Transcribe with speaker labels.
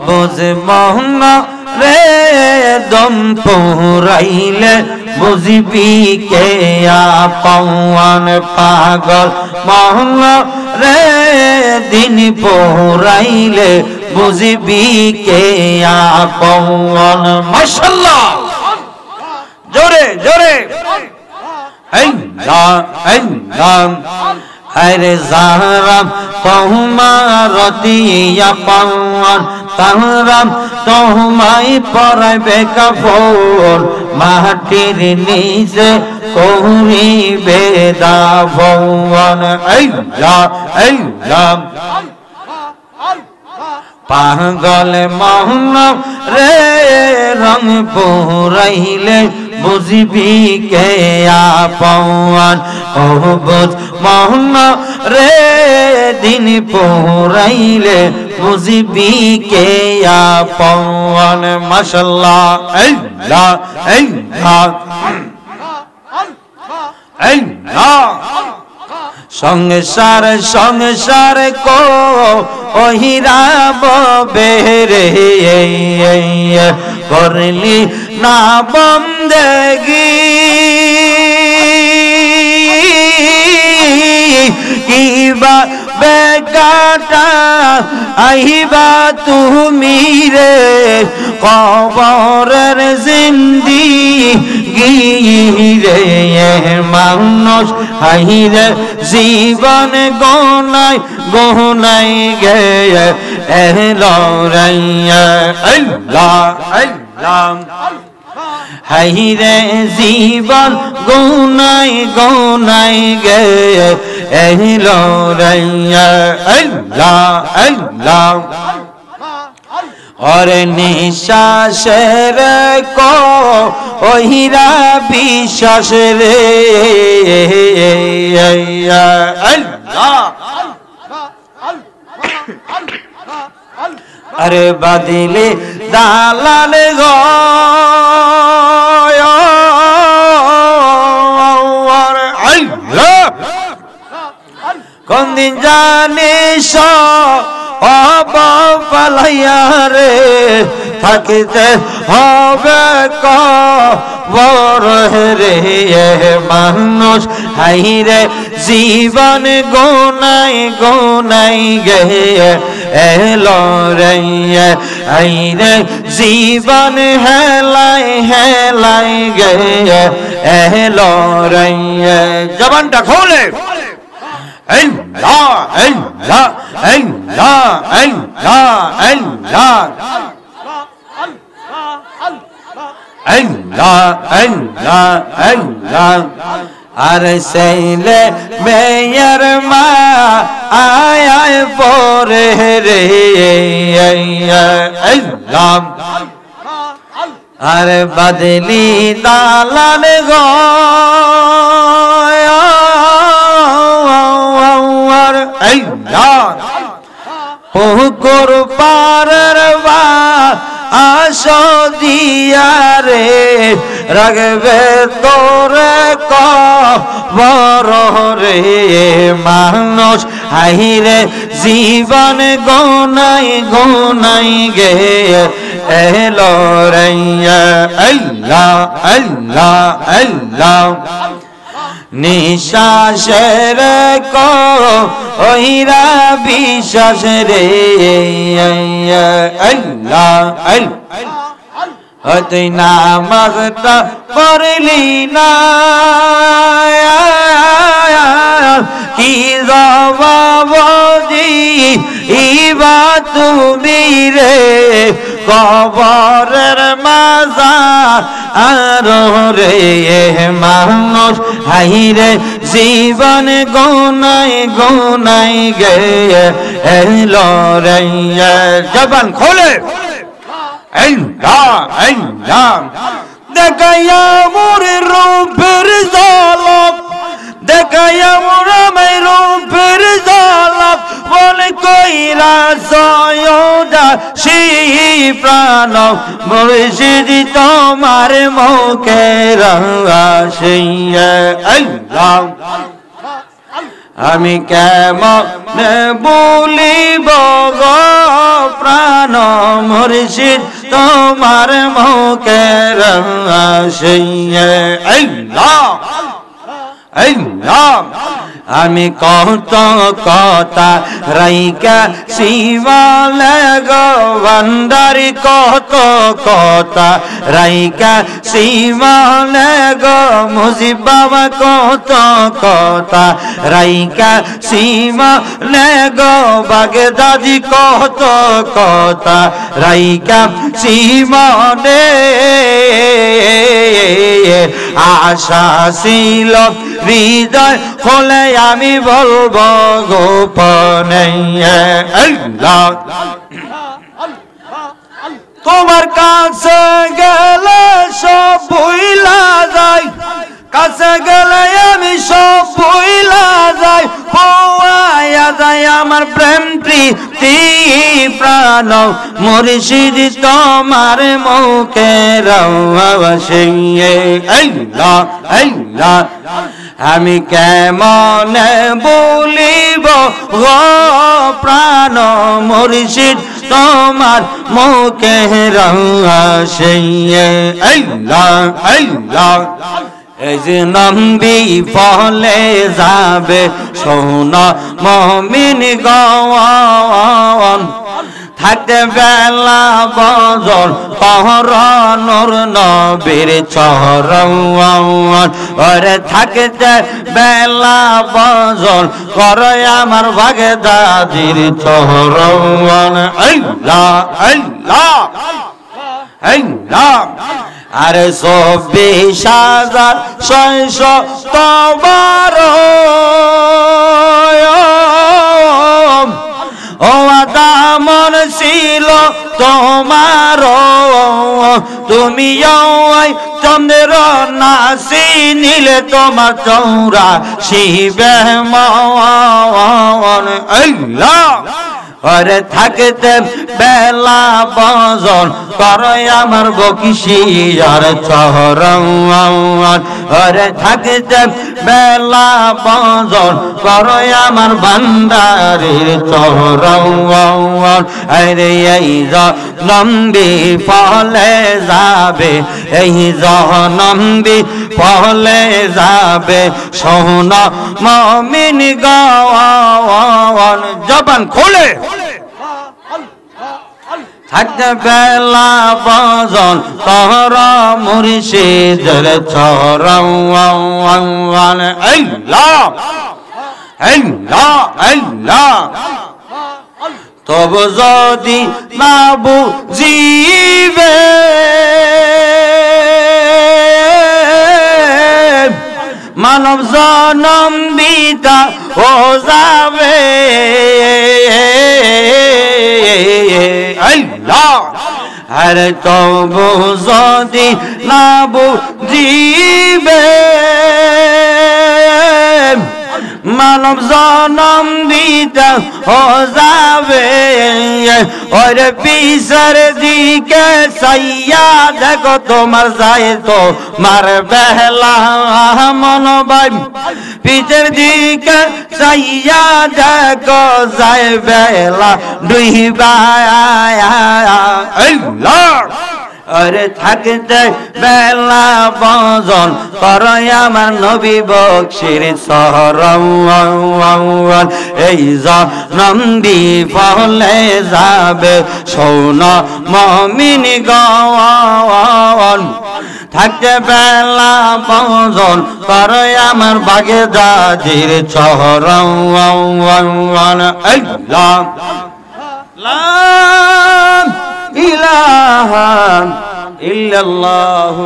Speaker 1: বুঝ মহঙ্গা রে দম পুরাইলে বুঝবি কে আপন পাগল মহঙ্গা রে দিন পুরাইলে বুঝবি কে আপন মাশাআল্লাহ জোরে জোরে হরে জাহরাম তোমার দিয়া পাওয়ান তাহরাম তোমায় পরাইবে কাফন মাটির নিচে করিবে দাফন পাগল মোহন রে রং পুরাইলে বুঝবি কে আপন ও বুঝ মোহন রে দিন পুরাইলে বুঝবি কে আপন মাশাআল্লাহ আল্লাহ আল্লাহ সংসার সংসার কো ওহিরা বেরে করলি না বন্দেগি কিবা বেকাটা আইবা তুমি রে কবরের জিন্দেগি রে মানুষ হাইরে জীবন গোনাই গোনাই গে এলো রাইয়া আল্লাহ আল্লাহ হাইরে জীবন গোনাই গোনাই গে এলো রাইয়া আল্লাহ আল্লাহ और निश्वासेर को ओहिरा विश्वास रे अरे बदले दालाल गो कौन दिन जाने सो পালাইয়া রে থাকিতে হবে কবর রে মানুষ হাইরে জীবন গোনাই গোনাই গে এলো রে হাইরে জীবন হেলাই হেলাই গে এলো রে জবানটা খোলে Allah Allah Allah Allah Allah Allah Allah Allah arseile meyer ma ay pore re Allah ar badli dalal go পুকুর পারের বা আসো দিয়া রে রাখবে তোরে কবর রে মানুষ হাইরে জীবন গোনাই গোনাই গে এলো রাইয়া আল্লাহ আল্লাহ আল্লাহ নিশ্বাসের কো ওহিরা বিশ্বাস রে আল্লাহ তুই নামাজটা পড়লি না কি জবাব দিবা তুমি রে কবরের মাঝার রে মানুষ হাইরে জীবন গোনাই গোনাই গে এলো রে জবান খোলে দেখাইয়া মোর রূপের ঝলক দেখাইয়া মোর রূপের ঝলক বলে কইরা সয়দা সেই প্রাণ মুর্শিদ তোমার মুখে রাশিয়া আল্লাহ আমি কেমন বলিব গো প্রাণ মুর্শিদ তোমার মুখের হাসিয়ে আল্লাহ আল্লাহ আমি কত কথা রাইকা শিবালে গো ভান্ডারি কত কথা রাইকা শিবালে গো মুজিব বাবা কত কথা রাইকা শিবালে গো বাগদাদি কত কথা রাইকা শিবালে আশা ছিল হৃদয় খোলে আমি বলবো গোপনে আল্লাহ তোমার কাছে গেলে সব ভুলা যায় কাছে গেলে আমি সব ভুলা যাই হওয়া যায় আমার প্রেম প্রীতি প্রাণ মুর্শিদ তোমার মুখের হাসিয়ে আল্লাহ আল্লাহ আমি কেমন বলিব গো প্রাণ মুর্শিদ তোমার মুখের হাসিয়ে আল্লাহ আল্লাহ এই যে নবী ফলে যাবে সোনা মুমিন গওয়ান থাকতে বেলা বজর পহরানোর নবীর চরণ ওরে থাকতে বেলা বজর করে আমার বাগদাদির চরণ আল্লাহ আল্লাহ আল্লাহ আরে 24,600 তোমার ও দামন ছিল তোমার তুমি চন্দ্র নাসি নীলে তোমার চৌরা শিবে মন আল্লাহ ওরে থাকতে বেলা বজন করে আমার বকিশিয়ার চরণ ওরে থাকতে বেলা বজন করে আমার ভান্ডারের চরণ আরে এই জনমবি ফলে যাবে এই জনমবি ফলে যাবে সোনা মুমিন গওয়ান জবান খোলে থাকতে বেলা বজন তোর মুর্শিদের চরণ আল্লাহ আল্লাহ আল্লাহ তবু যদি না বুঝিবে মানব জনম দিতা ও যাবে আল্লাহ আরে তবু যদি না বুঝিবে মানব জনম দিতা ও যাবে ওরে পিছর দিকে সাইয়া দেখো তোমার যায় তো মার বেলা মনোবাই পিছর দিকে সাইয়া দেখো যায় বেলা ডুইবা আল্লাহ আরে থাকতে বেলা বজন করে আমার নবী বকশির চরণ এই জনমবি ফলে যাবে সোনা মুমিন গওয়ান থাকতে বেলা বজন করে আমার বাগদাদির চরণ আল্লাহ লা ইলাহা ইল্লাল্লাহ